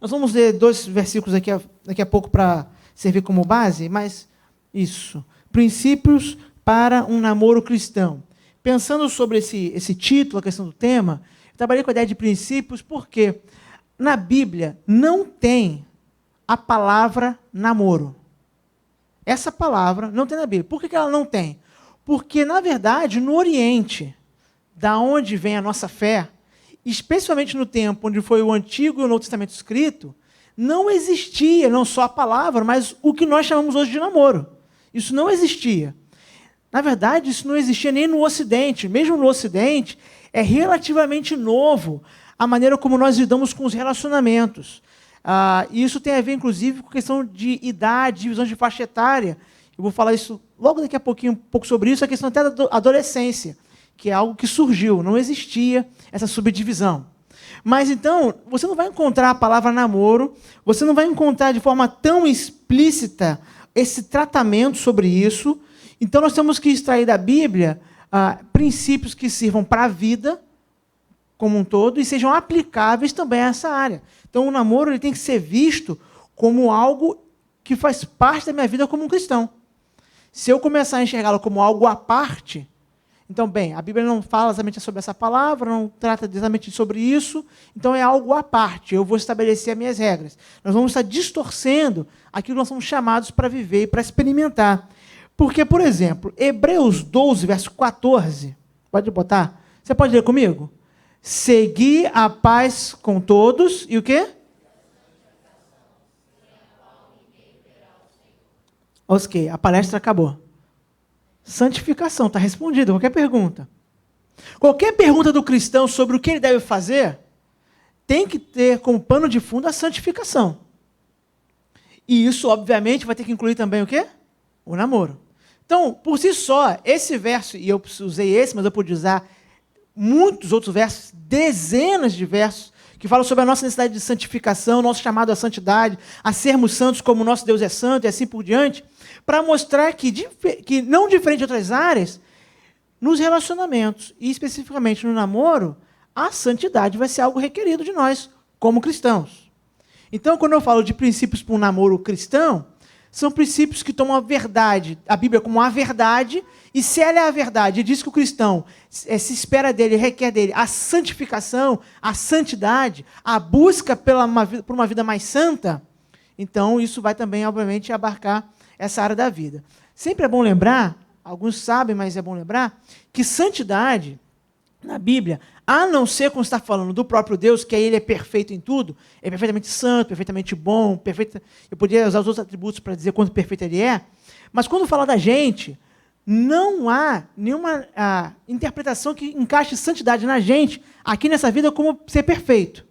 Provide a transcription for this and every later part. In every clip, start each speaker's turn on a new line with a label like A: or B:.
A: Nós vamos ler 2 versículos daqui a pouco para servir como base, mas isso. Princípios para um namoro cristão. Pensando sobre esse título, a questão do tema, eu trabalhei com a ideia de princípios porque na Bíblia não tem a palavra namoro. Essa palavra não tem na Bíblia. Por que ela não tem? Porque, na verdade, no Oriente, da onde vem a nossa fé, especialmente no tempo onde foi o Antigo e o Novo Testamento escrito, não existia não só a palavra, mas o que nós chamamos hoje de namoro. Isso não existia. Na verdade, isso não existia nem no Ocidente. Mesmo no Ocidente, é relativamente novo a maneira como nós lidamos com os relacionamentos. E isso tem a ver, inclusive, com questão de idade, divisão de faixa etária. Eu vou falar isso logo daqui a pouquinho, um pouco sobre isso, a questão até da adolescência, que é algo que surgiu, não existia essa subdivisão. Mas, então, você não vai encontrar a palavra namoro, você não vai encontrar de forma tão explícita esse tratamento sobre isso. Então, nós temos que extrair da Bíblia princípios que sirvam para a vida como um todo e sejam aplicáveis também a essa área. Então, o namoro ele tem que ser visto como algo que faz parte da minha vida como um cristão. Se eu começar a enxergá-lo como algo à parte, então, bem, a Bíblia não fala exatamente sobre essa palavra, não trata exatamente sobre isso, então é algo à parte, eu vou estabelecer as minhas regras. Nós vamos estar distorcendo aquilo que nós somos chamados para viver e para experimentar. Porque, por exemplo, Hebreus 12, verso 14, pode botar? Você pode ler comigo? Seguir a paz com todos, e o quê? Ok, a palestra acabou. Santificação, está respondido, qualquer pergunta. Qualquer pergunta do cristão sobre o que ele deve fazer, tem que ter como pano de fundo a santificação. E isso, obviamente, vai ter que incluir também o quê? O namoro. Então, por si só, esse verso, e eu usei esse, mas eu pude usar muitos outros versos, dezenas de versos, que falam sobre a nossa necessidade de santificação, nosso chamado à santidade, a sermos santos como o nosso Deus é santo, e assim por diante, para mostrar que não diferente de outras áreas, nos relacionamentos, e especificamente no namoro, a santidade vai ser algo requerido de nós, como cristãos. Então, quando eu falo de princípios para um namoro cristão, são princípios que tomam a verdade, a Bíblia como a verdade, e se ela é a verdade, e diz que o cristão se espera dele, requer dele a santificação, a santidade, a busca por uma vida mais santa, então isso vai também, obviamente, abarcar essa área da vida. Sempre é bom lembrar, alguns sabem, mas é bom lembrar, que santidade, na Bíblia, a não ser quando está falando do próprio Deus, que aí ele é perfeito em tudo, é perfeitamente santo, perfeitamente bom, perfeito. Eu poderia usar os outros atributos para dizer quanto perfeito ele é, mas quando fala da gente, não há nenhuma interpretação que encaixe santidade na gente, aqui nessa vida, como ser perfeito.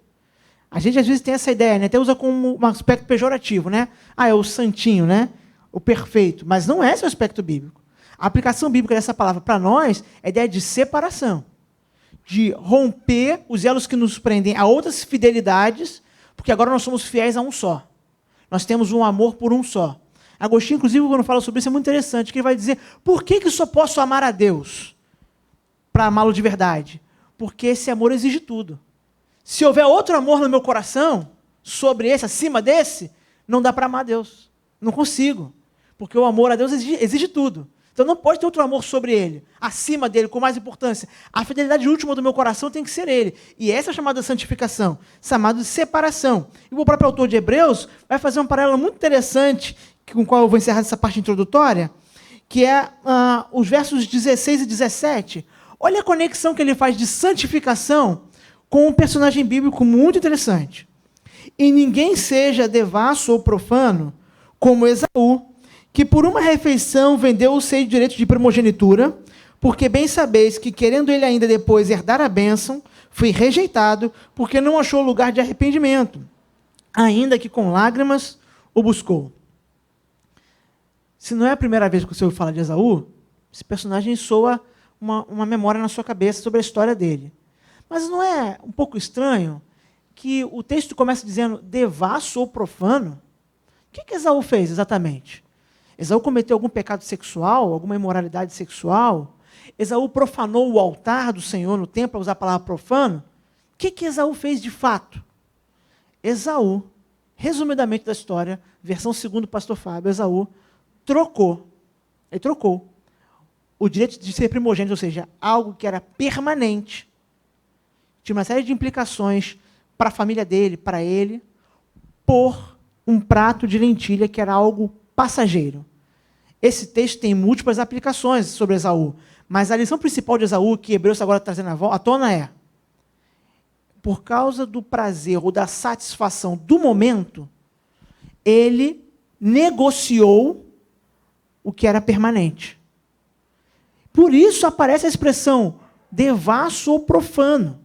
A: A gente às vezes tem essa ideia, né? Até usa como um aspecto pejorativo, né? É o santinho, né? O perfeito. Mas não é esse o aspecto bíblico. A aplicação bíblica dessa palavra para nós é a ideia de separação, de romper os elos que nos prendem a outras fidelidades, porque agora nós somos fiéis a um só. Nós temos um amor por um só. Agostinho, inclusive, quando fala sobre isso, é muito interessante, que ele vai dizer, por que só posso amar a Deus para amá-lo de verdade? Porque esse amor exige tudo. Se houver outro amor no meu coração, sobre esse, acima desse, não dá para amar a Deus. Não consigo. Porque o amor a Deus exige tudo. Então não pode ter outro amor sobre ele, acima dele, com mais importância. A fidelidade última do meu coração tem que ser ele. E essa é a chamada santificação, chamada de separação. E o próprio autor de Hebreus vai fazer um paralelo muito interessante, com o qual eu vou encerrar essa parte introdutória, que é os versos 16 e 17. Olha a conexão que ele faz de santificação com um personagem bíblico muito interessante. E ninguém seja devasso ou profano, como Esaú, que por uma refeição vendeu o seu direito de primogenitura, porque bem sabeis que, querendo ele ainda depois herdar a bênção, foi rejeitado, porque não achou lugar de arrependimento, ainda que com lágrimas o buscou. Se não é a primeira vez que o senhor fala de Esaú, esse personagem soa uma memória na sua cabeça sobre a história dele. Mas não é um pouco estranho que o texto começa dizendo devasso ou profano? O que Esaú fez exatamente? Esaú cometeu algum pecado sexual, alguma imoralidade sexual? Esaú profanou o altar do Senhor no templo, para usar a palavra profano? O que Esaú fez de fato? Esaú resumidamente da história, versão segundo o pastor Fábio, Esaú trocou o direito de ser primogênito, ou seja, algo que era permanente, tinha uma série de implicações para a família dele, para ele, por um prato de lentilha que era algo passageiro. Esse texto tem múltiplas aplicações sobre Esaú, mas a lição principal de Esaú, que Hebreus agora está trazendo à tona é: por causa do prazer ou da satisfação do momento, ele negociou o que era permanente. Por isso aparece a expressão devasso ou profano.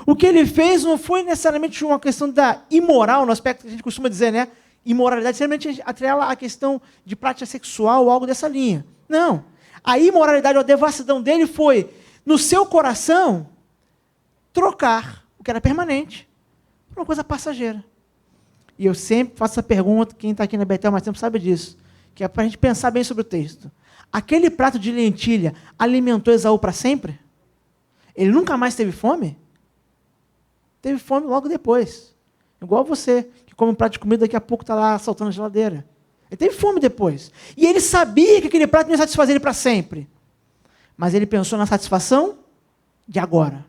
A: O que ele fez não foi necessariamente uma questão da imoral, no aspecto que a gente costuma dizer, né? Imoralidade, geralmente atrela a questão de prática sexual ou algo dessa linha. Não. A imoralidade ou a devassidão dele foi, no seu coração, trocar o que era permanente por uma coisa passageira. E eu sempre faço essa pergunta, quem está aqui na Betel há mais tempo sabe disso, que é para a gente pensar bem sobre o texto. Aquele prato de lentilha alimentou Esaú para sempre? Ele nunca mais teve fome? Teve fome logo depois. Igual você, que come um prato de comida, daqui a pouco está lá saltando na geladeira. Ele teve fome depois. E ele sabia que aquele prato não ia satisfazer ele para sempre. Mas ele pensou na satisfação de agora.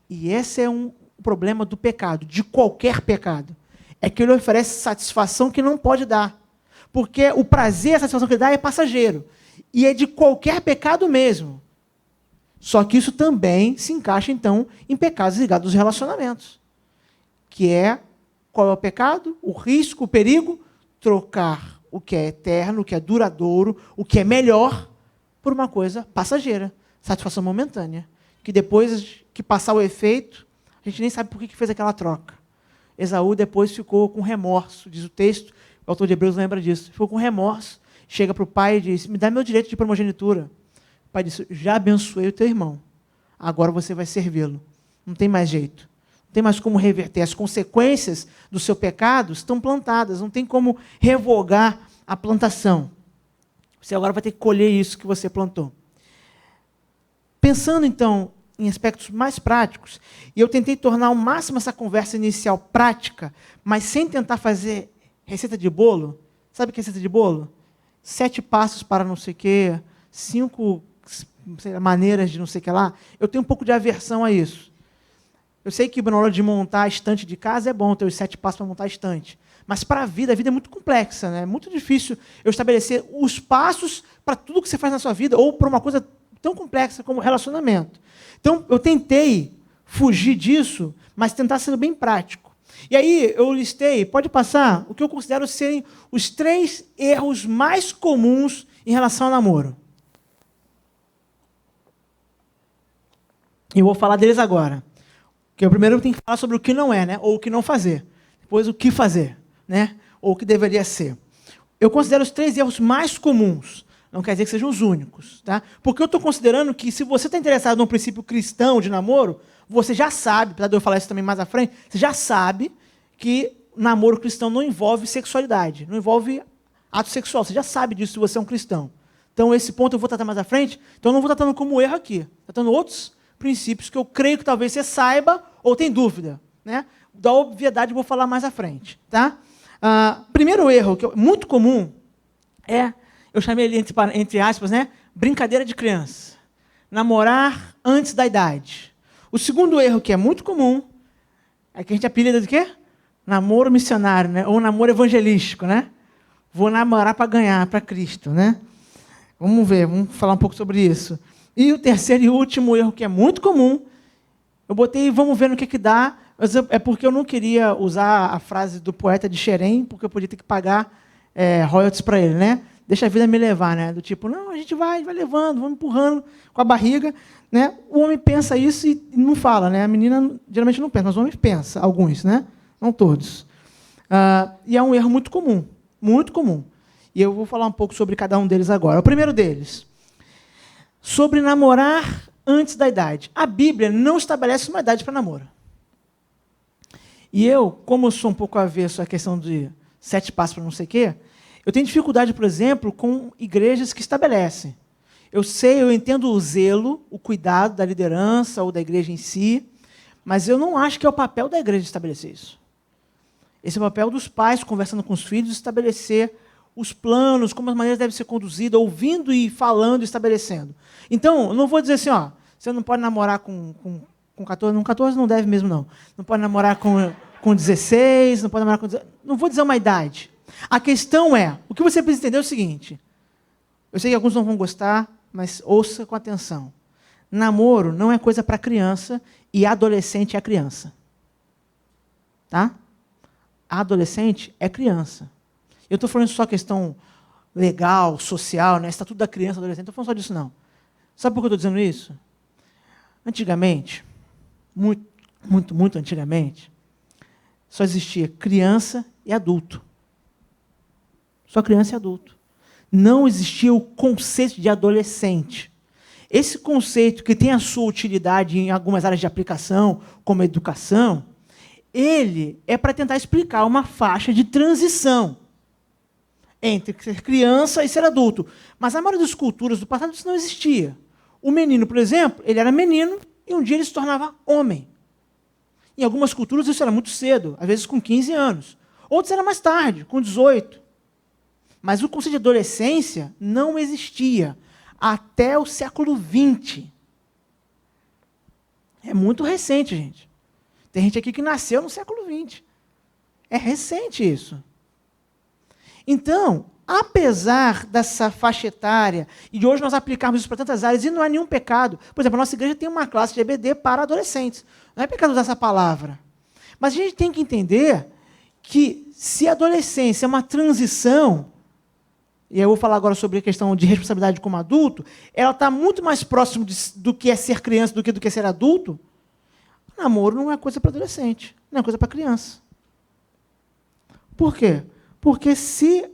A: E esse é um problema do pecado, de qualquer pecado. É que ele oferece satisfação que não pode dar. Porque o prazer, a satisfação que ele dá é passageiro. E é de qualquer pecado mesmo. Só que isso também se encaixa, então, em pecados ligados aos relacionamentos. Que é, qual é o pecado? O risco, o perigo? Trocar o que é eterno, o que é duradouro, o que é melhor, por uma coisa passageira, satisfação momentânea. Que depois que passar o efeito, a gente nem sabe por que fez aquela troca. Esaú depois ficou com remorso, diz o texto, o autor de Hebreus lembra disso, ficou com remorso, chega para o pai e diz: me dá meu direito de primogenitura. O pai disse: já abençoei o teu irmão, agora você vai servi-lo. Não tem mais jeito. Não tem mais como reverter. As consequências do seu pecado estão plantadas, não tem como revogar a plantação. Você agora vai ter que colher isso que você plantou. Pensando, então, em aspectos mais práticos, e eu tentei tornar ao máximo essa conversa inicial prática, mas sem tentar fazer receita de bolo. Sabe o que é receita de bolo? 7 passos para não sei o quê, 5 maneiras de não sei o que lá. Eu tenho um pouco de aversão a isso. Eu sei que na hora de montar a estante de casa é bom ter os 7 passos para montar a estante. Mas para a vida é muito complexa, né? É muito difícil eu estabelecer os passos para tudo que você faz na sua vida, ou para uma coisa tão complexa como relacionamento. Então, eu tentei fugir disso, mas tentar ser bem prático. E aí, eu listei, pode passar, o que eu considero serem os 3 erros mais comuns em relação ao namoro. E eu vou falar deles agora. Porque o primeiro eu tenho que falar sobre o que não é, né? Ou o que não fazer. Depois, o que fazer, né? Ou o que deveria ser. Eu considero os 3 erros mais comuns. Não quer dizer que sejam os únicos, tá? Porque eu estou considerando que, se você está interessado num princípio cristão de namoro, você já sabe, apesar de eu falar isso também mais à frente, você já sabe que namoro cristão não envolve sexualidade, não envolve ato sexual. Você já sabe disso se você é um cristão. Então, esse ponto eu vou tratar mais à frente. Então, eu não vou tratando como erro aqui. Tratando outros princípios que eu creio que talvez você saiba ou tem dúvida, né? Da obviedade eu vou falar mais à frente, tá? Primeiro erro, que é muito comum, é, eu chamei ele entre aspas, né? Brincadeira de criança. Namorar antes da idade. O segundo erro, que é muito comum, é que a gente apelida de quê? Namoro missionário, né? Ou namoro evangelístico, né? Vou namorar para ganhar, para Cristo, né? Vamos ver, vamos falar um pouco sobre isso. E o terceiro e último erro, que é muito comum, eu botei, vamos ver no que dá, mas é porque eu não queria usar a frase do poeta de Xerém, porque eu podia ter que pagar royalties para ele, né? Deixa a vida me levar, né? Do tipo, não, a gente vai levando, vamos empurrando com a barriga, né? O homem pensa isso e não fala, né? A menina geralmente não pensa, mas o homem pensa, alguns, né? Não todos. E é um erro muito comum, muito comum. E eu vou falar um pouco sobre cada um deles agora. O primeiro deles, sobre namorar antes da idade. A Bíblia não estabelece uma idade para namoro. E eu, como eu sou um pouco avesso à questão de 7 passos para não sei o quê, eu tenho dificuldade, por exemplo, com igrejas que estabelecem. Eu entendo o zelo, o cuidado da liderança ou da igreja em si, mas eu não acho que é o papel da igreja estabelecer isso. Esse é o papel dos pais, conversando com os filhos, estabelecer os planos, como as maneiras devem ser conduzidas, ouvindo e falando, estabelecendo. Então, eu não vou dizer assim, ó, você não pode namorar com 14, não, 14 não deve mesmo, não. Não pode namorar com 16, não pode namorar com 16, não vou dizer uma idade. A questão é, o que você precisa entender é o seguinte, eu sei que alguns não vão gostar, mas ouça com atenção. Namoro não é coisa para criança e adolescente é criança. Tá? Adolescente é criança. Eu estou falando só questão legal, social, né? Estatuto da criança, adolescente, não estou falando só disso, não. Sabe por que eu estou dizendo isso? Antigamente, muito antigamente, só existia criança e adulto. Só criança e adulto. Não existia o conceito de adolescente. Esse conceito, que tem a sua utilidade em algumas áreas de aplicação, como a educação, ele é para tentar explicar uma faixa de transição entre ser criança e ser adulto. Mas a maioria das culturas do passado isso não existia. O menino, por exemplo, ele era menino e um dia ele se tornava homem. Em algumas culturas isso era muito cedo, às vezes com 15 anos. Outros era mais tarde, com 18. Mas o conceito de adolescência não existia até o século XX. É muito recente, gente. Tem gente aqui que nasceu no século XX. É recente isso. Então, apesar dessa faixa etária, e de hoje nós aplicarmos isso para tantas áreas, e não é nenhum pecado. Por exemplo, a nossa igreja tem uma classe de EBD para adolescentes. Não é pecado usar essa palavra. Mas a gente tem que entender que se a adolescência é uma transição, e eu vou falar agora sobre a questão de responsabilidade como adulto, ela está muito mais próximo do que é ser criança do que é ser adulto. O namoro não é coisa para adolescente, não é coisa para criança. Por quê? Porque se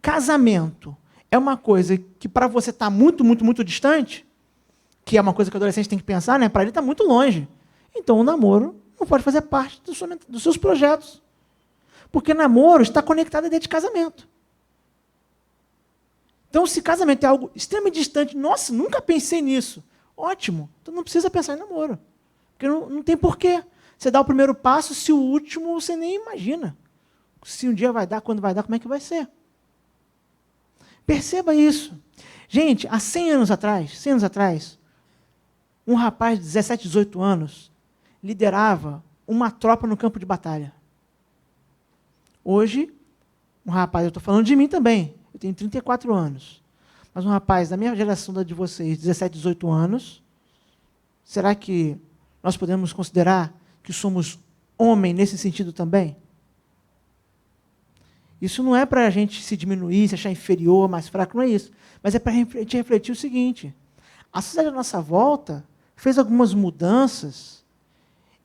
A: casamento é uma coisa que para você está muito distante, que é uma coisa que o adolescente tem que pensar, né? Para ele está muito longe. Então o namoro não pode fazer parte dos seus projetos. Porque namoro está conectado à ideia de casamento. Então, se casamento é algo extremamente distante, nossa, nunca pensei nisso. Ótimo, então não precisa pensar em namoro. Porque não tem porquê. Você dá o primeiro passo, se o último você nem imagina. Se um dia vai dar, quando vai dar, como é que vai ser? Perceba isso. Gente, há 100 anos atrás, um rapaz de 17, 18 anos liderava uma tropa no campo de batalha. Hoje, um rapaz, eu estou falando de mim também, eu tenho 34 anos, mas um rapaz da minha geração, da de vocês, 17, 18 anos, será que nós podemos considerar que somos homem nesse sentido também? Isso não é para a gente se diminuir, se achar inferior, mais fraco, não é isso. Mas é para a gente refletir o seguinte, a sociedade à nossa volta fez algumas mudanças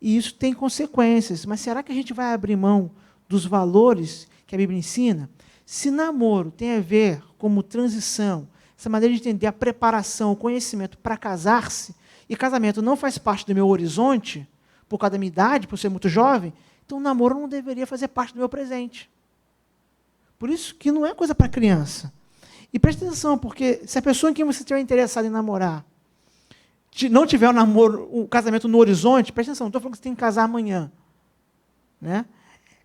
A: e isso tem consequências, mas será que a gente vai abrir mão dos valores que a Bíblia ensina? Se namoro tem a ver como transição, essa maneira de entender a preparação, o conhecimento para casar-se, e casamento não faz parte do meu horizonte, por causa da minha idade, por ser muito jovem, então o namoro não deveria fazer parte do meu presente. Por isso que não é coisa para criança. E preste atenção, porque se a pessoa em quem você estiver interessado em namorar não tiver o casamento no horizonte, preste atenção, não estou falando que você tem que casar amanhã. Né?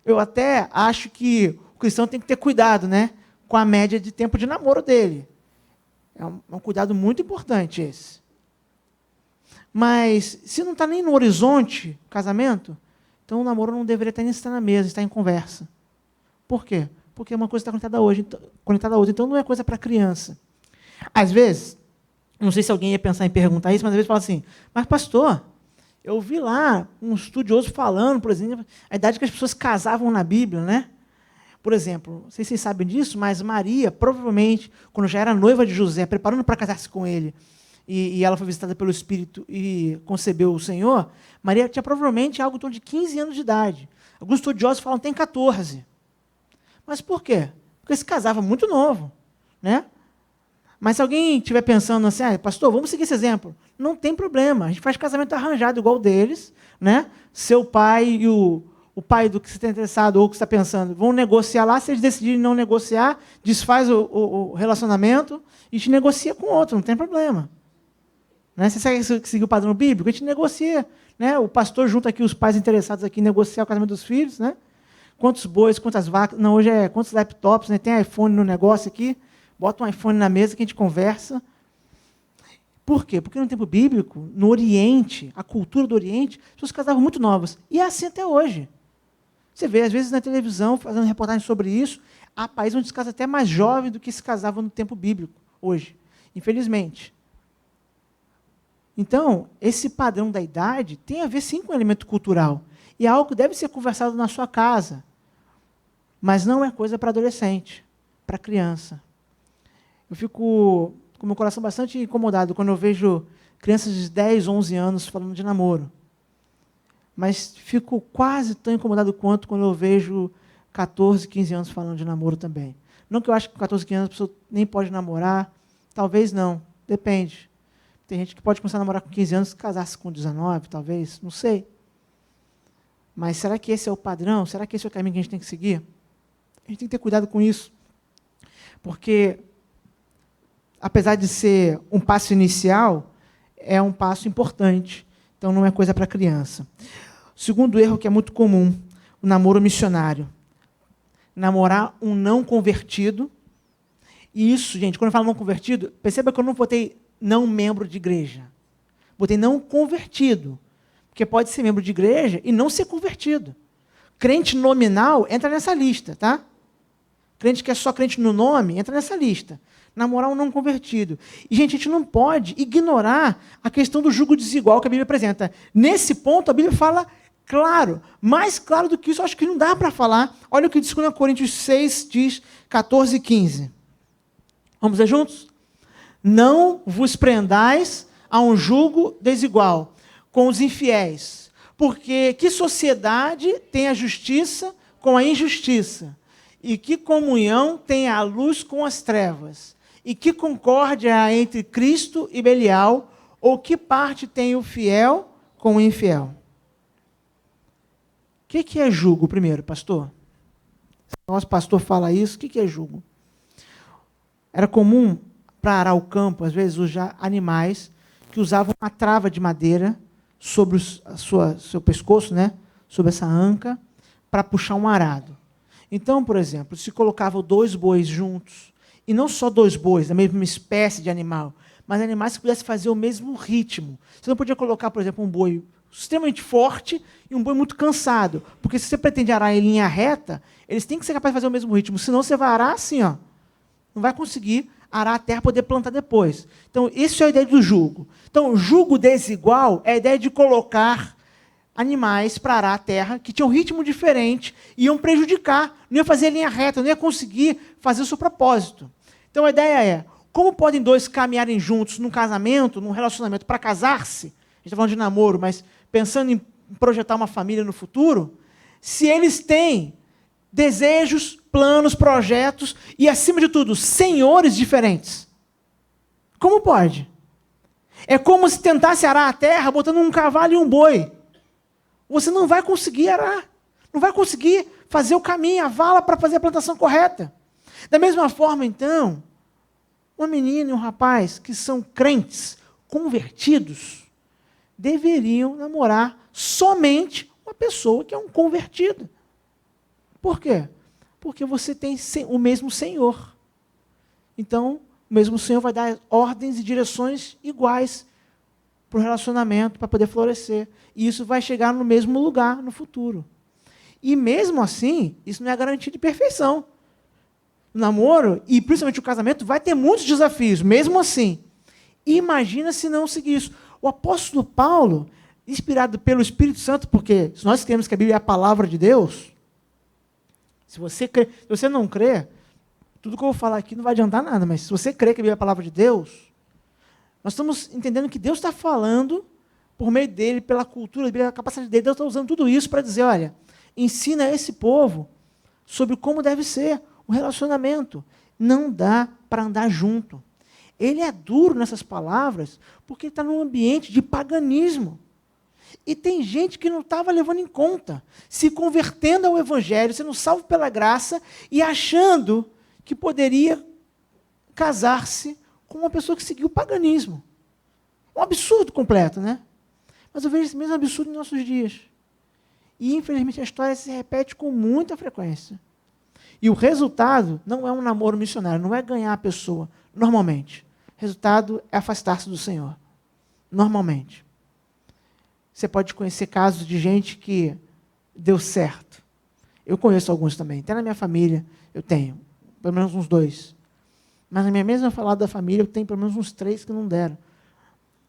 A: Eu até acho que o cristão tem que ter cuidado, né, com a média de tempo de namoro dele. É um cuidado muito importante esse. Mas, se não está nem no horizonte o casamento, então o namoro não deveria estar nem estar na mesa, estar em conversa. Por quê? Porque uma coisa está conectada à outra, então não é coisa para criança. Às vezes, não sei se alguém ia pensar em perguntar isso, mas às vezes fala assim, mas pastor, eu vi lá um estudioso falando, por exemplo, a idade que as pessoas casavam na Bíblia, né? Por exemplo, não sei se vocês sabem disso, mas Maria, provavelmente, quando já era noiva de José, preparando para casar-se com ele, e ela foi visitada pelo Espírito e concebeu o Senhor, Maria tinha provavelmente algo em torno de 15 anos de idade. Alguns estudiosos falam que tem 14. Mas por quê? Porque se casava muito novo. Né? Mas se alguém estiver pensando assim, pastor, vamos seguir esse exemplo. Não tem problema, a gente faz casamento arranjado igual o deles, né? Seu pai e o pai do que você está interessado ou que você está pensando vão negociar lá, se eles decidirem não negociar, desfaz o relacionamento e te negocia com outro, não tem problema. Né? Você segue seguir o padrão bíblico, a gente negocia. Né? O pastor junta aqui os pais interessados aqui em negociar o casamento dos filhos, né? quantos bois, quantas vacas. Não, hoje é quantos laptops, né? Tem iPhone no negócio aqui. Bota um iPhone na mesa que a gente conversa. Por quê? Porque no tempo bíblico, no Oriente, a cultura do Oriente, as pessoas casavam muito novas. E é assim até hoje. Você vê, às vezes, na televisão, fazendo reportagem sobre isso, há países onde se casa até mais jovem do que se casavam no tempo bíblico, hoje. Infelizmente. Então, esse padrão da idade tem a ver, sim, com o elemento cultural. E é algo que deve ser conversado na sua casa. Mas não é coisa para adolescente, para criança. Eu fico com o meu coração bastante incomodado quando eu vejo crianças de 10, 11 anos falando de namoro. Mas fico quase tão incomodado quanto quando eu vejo 14, 15 anos falando de namoro também. Não que eu acho que com 14, 15 anos a pessoa nem pode namorar, talvez não, depende. Tem gente que pode começar a namorar com 15 anos e casar-se com 19, talvez, não sei. Mas será que esse é o padrão? Será que esse é o caminho que a gente tem que seguir? A gente tem que ter cuidado com isso. Porque, apesar de ser um passo inicial, é um passo importante. Então, não é coisa para criança. O segundo erro que é muito comum, o namoro missionário. Namorar um não convertido. E isso, gente, quando eu falo não convertido, perceba que eu não botei não membro de igreja. Botei não convertido. Porque pode ser membro de igreja e não ser convertido. Crente nominal entra nessa lista, tá? Crente que é só crente no nome, entra nessa lista. Namorar um não convertido. E, gente, a gente não pode ignorar a questão do jugo desigual que a Bíblia apresenta. Nesse ponto, a Bíblia fala claro. Mais claro do que isso, eu acho que não dá para falar. Olha o que diz 2 Coríntios 6, diz 14 e 15. Vamos ler juntos? Não vos prendais a um jugo desigual com os infiéis. Porque que sociedade tem a justiça com a injustiça? E que comunhão tem a luz com as trevas? E que concórdia há entre Cristo e Belial? Ou que parte tem o fiel com o infiel? O que é jugo, primeiro, pastor? Se o nosso pastor fala isso, o que é jugo? Era comum, para arar o campo, às vezes, usar animais que usavam uma trava de madeira sobre seu pescoço, né? Sobre essa anca, para puxar um arado. Então, por exemplo, se colocavam 2 bois juntos, e não só 2 bois, da mesma espécie de animal, mas animais que pudessem fazer o mesmo ritmo. Você não podia colocar, por exemplo, um boi extremamente forte e um boi muito cansado, porque se você pretende arar em linha reta, eles têm que ser capazes de fazer o mesmo ritmo, senão você vai arar assim, ó. Não vai conseguir arar a terra para poder plantar depois. Então, isso é a ideia do jugo. Então, o jugo desigual é a ideia de colocar animais para arar a terra que tinham um ritmo diferente, iam prejudicar, não ia fazer a linha reta, não ia conseguir fazer o seu propósito. Então, a ideia é, como podem 2 caminharem juntos num casamento, num relacionamento, para casar-se, a gente está falando de namoro, mas pensando em projetar uma família no futuro, se eles têm desejos, planos, projetos e, acima de tudo, senhores diferentes? Como pode? É como se tentasse arar a terra botando um cavalo e um boi. Você não vai conseguir arar. Não vai conseguir fazer o caminho, a vala para fazer a plantação correta. Da mesma forma, então, uma menina e um rapaz que são crentes, convertidos, deveriam namorar somente uma pessoa que é um convertido. Por quê? Porque você tem o mesmo Senhor. Então, o mesmo Senhor vai dar ordens e direções iguais para o relacionamento, para poder florescer. E isso vai chegar no mesmo lugar no futuro. E mesmo assim, isso não é garantia de perfeição. O namoro, e principalmente o casamento, vai ter muitos desafios, mesmo assim. Imagina se não seguir isso. O apóstolo Paulo, inspirado pelo Espírito Santo, porque se nós cremos que a Bíblia é a palavra de Deus, se você não crê, tudo que eu vou falar aqui não vai adiantar nada, mas se você crê que a Bíblia é a palavra de Deus, nós estamos entendendo que Deus está falando por meio dele, pela cultura, pela capacidade dele. Deus está usando tudo isso para dizer, olha, ensina esse povo sobre como deve ser o relacionamento. Não dá para andar junto. Ele é duro nessas palavras porque ele está num ambiente de paganismo. E tem gente que não estava levando em conta, se convertendo ao Evangelho, sendo salvo pela graça e achando que poderia casar-se com uma pessoa que seguiu o paganismo. Um absurdo completo, né? Mas eu vejo esse mesmo absurdo nos nossos dias. E, infelizmente, a história se repete com muita frequência. E o resultado não é um namoro missionário, não é ganhar a pessoa, normalmente. O resultado é afastar-se do Senhor, normalmente. Você pode conhecer casos de gente que deu certo. Eu conheço alguns também, até na minha família eu tenho, pelo menos uns 2. Mas na minha mesma falada da família eu tenho pelo menos uns 3 que não deram.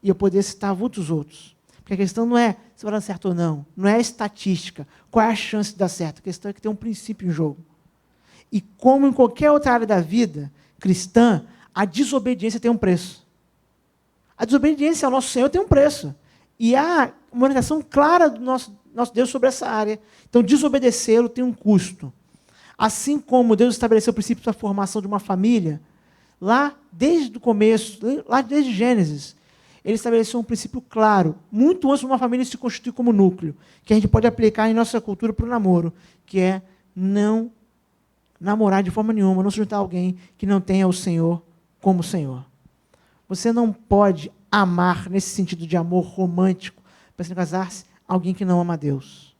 A: E eu poderia citar muitos outros. Porque a questão não é se vai dar certo ou não, não é estatística, qual é a chance de dar certo. A questão é que tem um princípio em jogo. E como em qualquer outra área da vida cristã, a desobediência tem um preço. A desobediência ao nosso Senhor tem um preço. E há uma orientação clara do nosso Deus sobre essa área. Então, desobedecê-lo tem um custo. Assim como Deus estabeleceu o princípio da formação de uma família, lá desde o começo, lá desde Gênesis, ele estabeleceu um princípio claro, muito antes de uma família se constituir como núcleo, que a gente pode aplicar em nossa cultura para o namoro, que é não namorar de forma nenhuma, não se juntar a alguém que não tenha o Senhor como Senhor. Você não pode amar, nesse sentido de amor romântico, para se casar-se, alguém que não ama a Deus.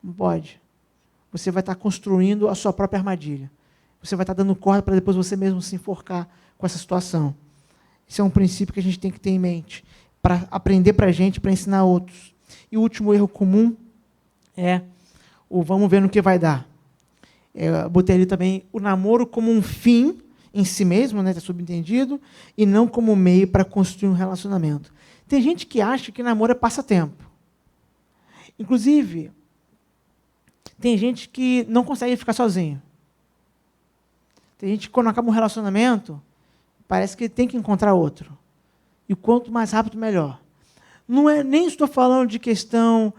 A: Não pode. Você vai estar construindo a sua própria armadilha. Você vai estar dando corda para depois você mesmo se enforcar com essa situação. Esse é um princípio que a gente tem que ter em mente, para aprender para a gente, para ensinar outros. E o último erro comum é o vamos ver no que vai dar. Eu botei ali também o namoro como um fim em si mesmo, né, está subentendido, e não como meio para construir um relacionamento. Tem gente que acha que namoro é passatempo. Inclusive, tem gente que não consegue ficar sozinho. Tem gente que, quando acaba um relacionamento, parece que tem que encontrar outro. E o quanto mais rápido, melhor. Não é, nem estou falando de questão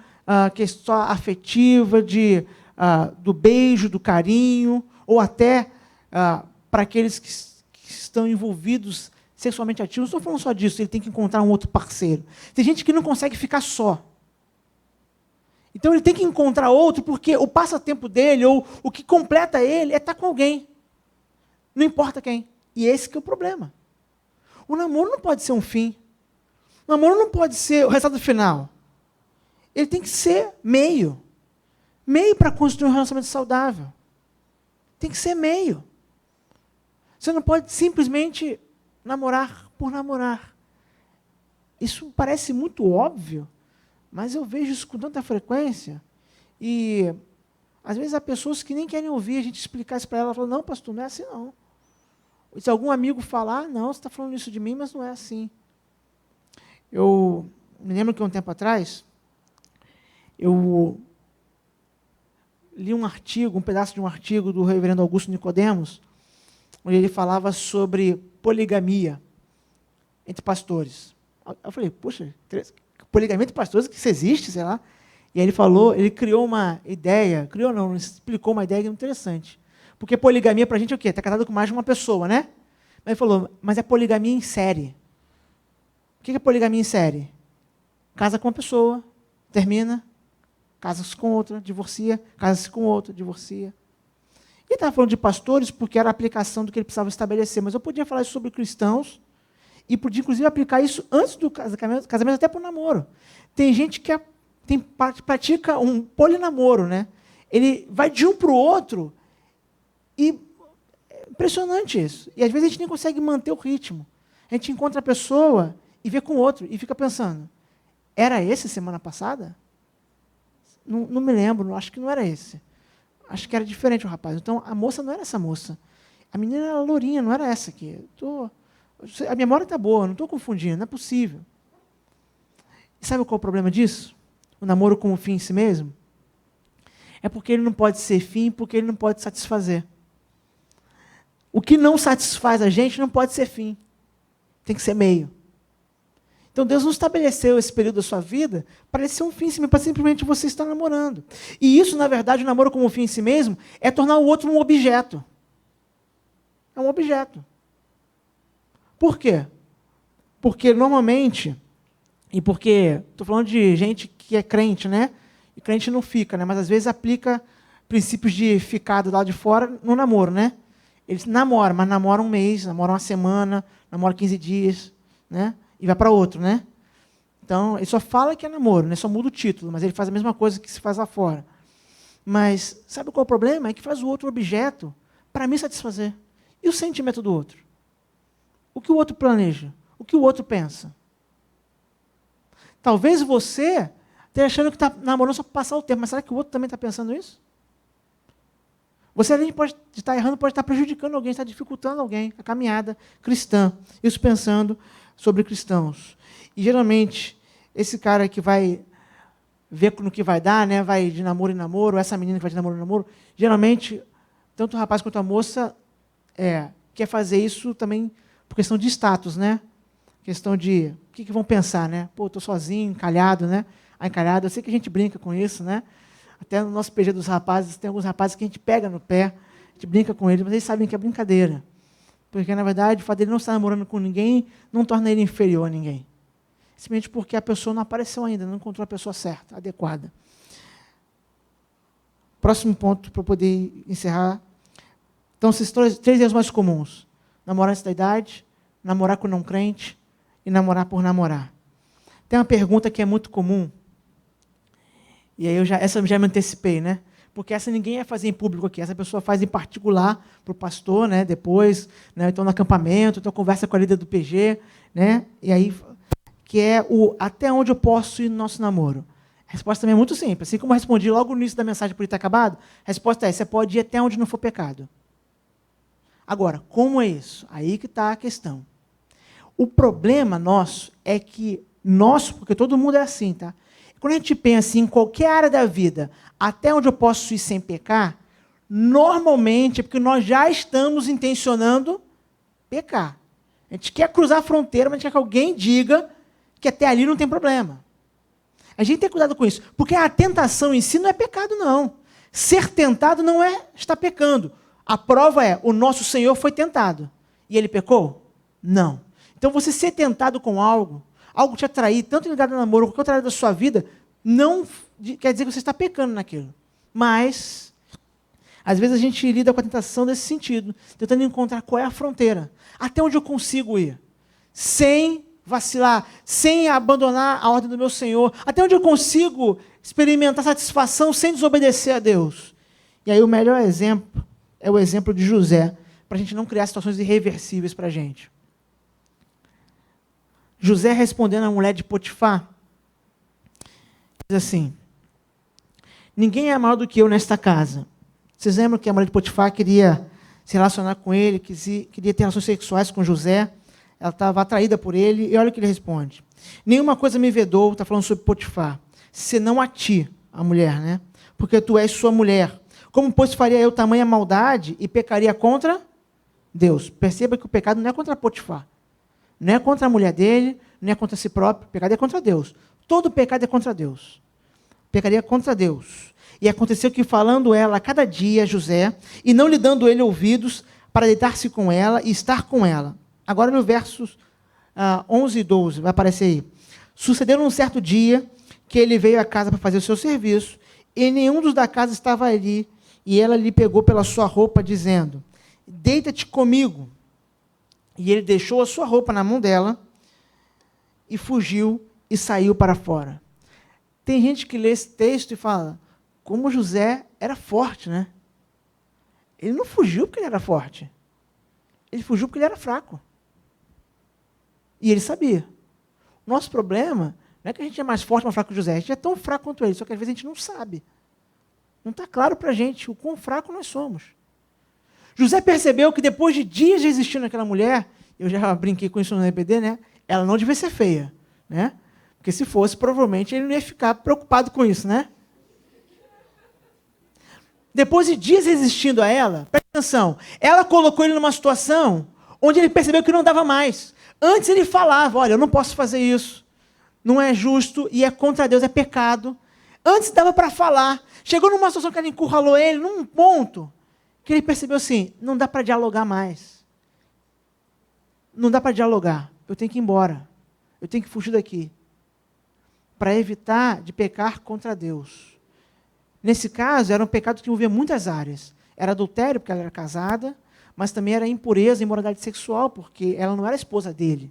A: afetiva, do beijo, do carinho, ou até para aqueles que estão envolvidos sexualmente ativos. Não estou falando só disso, ele tem que encontrar um outro parceiro. Tem gente que não consegue ficar só. Então ele tem que encontrar outro, porque o passatempo dele, ou o que completa ele, é estar com alguém. Não importa quem. E esse que é o problema. O namoro não pode ser um fim. O namoro não pode ser o resultado final. Ele tem que ser meio. Meio para construir um relacionamento saudável. Tem que ser meio. Você não pode simplesmente namorar por namorar. Isso parece muito óbvio, mas eu vejo isso com tanta frequência. E, às vezes, há pessoas que nem querem ouvir a gente explicar isso para ela. Ela fala, não, pastor, não é assim, não. Se algum amigo falar, não, você está falando isso de mim, mas não é assim. Eu me lembro que um tempo atrás, eu li um artigo, um pedaço de um artigo do reverendo Augusto Nicodemos, onde ele falava sobre poligamia entre pastores. Eu falei, poxa, poligamia entre pastores, que isso existe, sei lá. E aí ele falou, ele criou uma ideia, explicou uma ideia interessante. Porque poligamia para a gente é o quê? Está casado com mais de uma pessoa, né? Mas ele falou, mas é poligamia em série. O que é poligamia em série? Casa com uma pessoa, termina, casa-se com outra, divorcia, casa-se com outra, divorcia. Ele estava falando de pastores porque era a aplicação do que ele precisava estabelecer, mas eu podia falar isso sobre cristãos e podia, inclusive, aplicar isso antes do casamento até para o namoro. Tem gente que pratica um polinamoro, né? Ele vai de um para o outro e é impressionante isso. E às vezes a gente nem consegue manter o ritmo. A gente encontra a pessoa e vê com o outro e fica pensando, era esse semana passada? Não me lembro, acho que não era esse. Acho que era diferente o rapaz. Então, a moça não era essa moça. A menina era lourinha, não era essa aqui. A memória está boa, não estou confundindo, não é possível. E sabe qual é o problema disso? O namoro como fim em si mesmo? É porque ele não pode ser fim, porque ele não pode satisfazer. O que não satisfaz a gente não pode ser fim. Tem que ser meio. Então, Deus não estabeleceu esse período da sua vida para ele ser um fim em si mesmo, para simplesmente você estar namorando. E isso, na verdade, o namoro como um fim em si mesmo, é tornar o outro um objeto. É um objeto. Por quê? Porque, normalmente, e porque, estou falando de gente que é crente, né? E crente não fica, né? Mas, às vezes, aplica princípios de ficar do lado de fora no namoro, né? Eles namoram, mas namoram um mês, namoram uma semana, namoram 15 dias, né? E vai para outro, né? Então, ele só fala que é namoro, né? Só muda o título, mas ele faz a mesma coisa que se faz lá fora. Mas sabe qual é o problema? É que faz o outro objeto para me satisfazer. E o sentimento do outro? O que o outro planeja? O que o outro pensa? Talvez você esteja achando que está namorando só para passar o tempo, mas será que o outro também está pensando isso? Você, além de estar errando, pode estar prejudicando alguém, está dificultando alguém, a caminhada cristã. Isso pensando sobre cristãos. E, geralmente, esse cara que vai ver no que vai dar, né, vai de namoro em namoro, essa menina que vai de namoro em namoro, geralmente, tanto o rapaz quanto a moça quer fazer isso também por questão de status, né? Questão de o que vão pensar, né? Pô, estou sozinho, encalhado, né? Encalhado, eu sei que a gente brinca com isso, né? Até no nosso PG dos rapazes, tem alguns rapazes que a gente pega no pé, a gente brinca com eles, mas eles sabem que é brincadeira. Porque, na verdade, o fato dele não estar namorando com ninguém não torna ele inferior a ninguém. Simplesmente porque a pessoa não apareceu ainda, não encontrou a pessoa certa, adequada. Próximo ponto, para eu poder encerrar. Então, esses três erros mais comuns. Namorar antes da idade, namorar com não crente e namorar por namorar. Tem uma pergunta que é muito comum, e aí essa eu já me antecipei, né? Porque essa ninguém vai fazer em público aqui, essa pessoa faz em particular para o pastor, né? Depois, né? Então no acampamento, então conversa com a líder do PG, né? E aí, que é o até onde eu posso ir no nosso namoro. A resposta também é muito simples. Assim como eu respondi logo no início da mensagem por ter acabado, a resposta é: você pode ir até onde não for pecado. Agora, como é isso? Aí que está a questão. O problema nosso é que porque todo mundo é assim, tá? Quando a gente pensa em qualquer área da vida, até onde eu posso ir sem pecar, normalmente é porque nós já estamos intencionando pecar. A gente quer cruzar a fronteira, mas a gente quer que alguém diga que até ali não tem problema. A gente tem cuidado com isso, porque a tentação em si não é pecado, não. Ser tentado não é estar pecando. A prova é, o nosso Senhor foi tentado. E ele pecou? Não. Então, você ser tentado com algo te atrair, tanto em ligado ao namoro, qualquer outra área da sua vida, não quer dizer que você está pecando naquilo. Mas, às vezes a gente lida com a tentação nesse sentido, tentando encontrar qual é a fronteira, até onde eu consigo ir, sem vacilar, sem abandonar a ordem do meu Senhor, até onde eu consigo experimentar satisfação sem desobedecer a Deus. E aí o melhor exemplo é o exemplo de José, para a gente não criar situações irreversíveis para a gente. José respondendo à mulher de Potifar, diz assim: ninguém é maior do que eu nesta casa. Vocês lembram que a mulher de Potifar queria se relacionar com ele, queria ter relações sexuais com José, ela estava atraída por ele, e olha o que ele responde: nenhuma coisa me vedou, está falando sobre Potifar, senão a ti, a mulher, né? Porque tu és sua mulher. Como, pois, faria eu tamanha maldade e pecaria contra Deus? Perceba que o pecado não é contra Potifar. Não é contra a mulher dele, não é contra si próprio. O pecado é contra Deus. Todo pecado é contra Deus. Pecaria contra Deus. E aconteceu que, falando ela a cada dia, José, e não lhe dando ele ouvidos, para deitar-se com ela e estar com ela. Agora no versos 11 e 12, vai aparecer aí. Sucedeu num certo dia que ele veio à casa para fazer o seu serviço, e nenhum dos da casa estava ali, e ela lhe pegou pela sua roupa, dizendo: deita-te comigo. E ele deixou a sua roupa na mão dela e fugiu e saiu para fora. Tem gente que lê esse texto e fala, como José era forte, né? Ele não fugiu porque ele era forte. Ele fugiu porque ele era fraco. E ele sabia. Nosso problema não é que a gente é mais forte ou mais fraco que José. A gente é tão fraco quanto ele, só que às vezes a gente não sabe. Não está claro para a gente o quão fraco nós somos. José percebeu que depois de dias de existir naquela mulher, eu já brinquei com isso no EBD, né? Ela não devia ser feia, né? Porque se fosse, provavelmente ele não ia ficar preocupado com isso, né? Depois de dias existindo a ela, presta atenção, ela colocou ele numa situação onde ele percebeu que não dava mais. Antes ele falava, olha, eu não posso fazer isso, não é justo e é contra Deus, é pecado. Antes dava para falar. Chegou numa situação que ela encurralou ele, num ponto que ele percebeu assim, não dá para dialogar mais. Não dá para dialogar. Eu tenho que ir embora. Eu tenho que fugir daqui. Para evitar de pecar contra Deus. Nesse caso, era um pecado que envolvia muitas áreas. Era adultério, porque ela era casada, mas também era impureza e imoralidade sexual, porque ela não era esposa dele.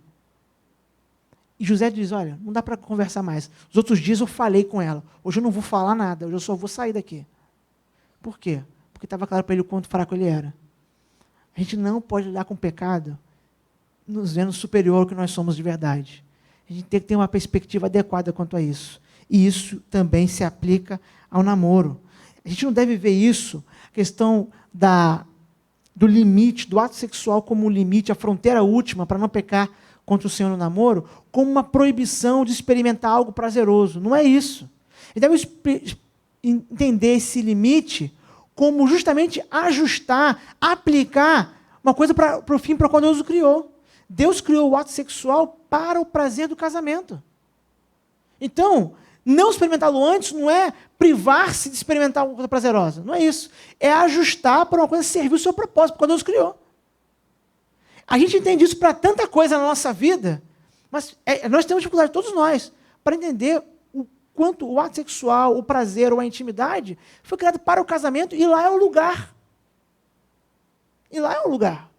A: E José diz, olha, não dá para conversar mais. Os outros dias eu falei com ela. Hoje eu não vou falar nada, hoje eu só vou sair daqui. Por quê? Porque estava claro para ele o quanto fraco ele era. A gente não pode lidar com o pecado nos vendo superior ao que nós somos de verdade. A gente tem que ter uma perspectiva adequada quanto a isso. E isso também se aplica ao namoro. A gente não deve ver isso, a questão do limite, do ato sexual como um limite, a fronteira última para não pecar contra o Senhor no namoro, como uma proibição de experimentar algo prazeroso. Não é isso. A gente deve entender esse limite como justamente ajustar, aplicar uma coisa para o fim para qual Deus o criou. Deus criou o ato sexual para o prazer do casamento. Então, não experimentá-lo antes não é privar-se de experimentar uma coisa prazerosa. Não é isso. É ajustar para uma coisa que servir o seu propósito, porque Deus criou. A gente entende isso para tanta coisa na nossa vida, mas nós temos dificuldade, todos nós, para entender o quanto o ato sexual, o prazer ou a intimidade foi criado para o casamento e lá é o lugar. E lá é o lugar.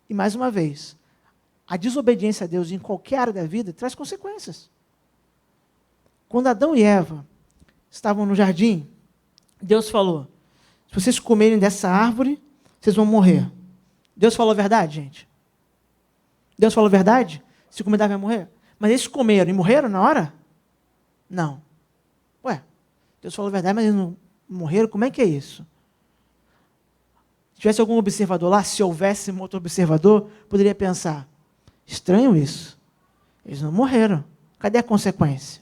A: E mais uma vez, a desobediência a Deus em qualquer área da vida traz consequências. Quando Adão e Eva estavam no jardim, Deus falou, se vocês comerem dessa árvore, vocês vão morrer. Deus falou a verdade, gente? Deus falou a verdade? Se comer, vai morrer? Mas eles comeram e morreram na hora? Não. Ué, Deus falou a verdade, mas eles não morreram? Como é que é isso? Se tivesse algum observador lá, se houvesse um outro observador, poderia pensar, estranho isso. Eles não morreram. Cadê a consequência?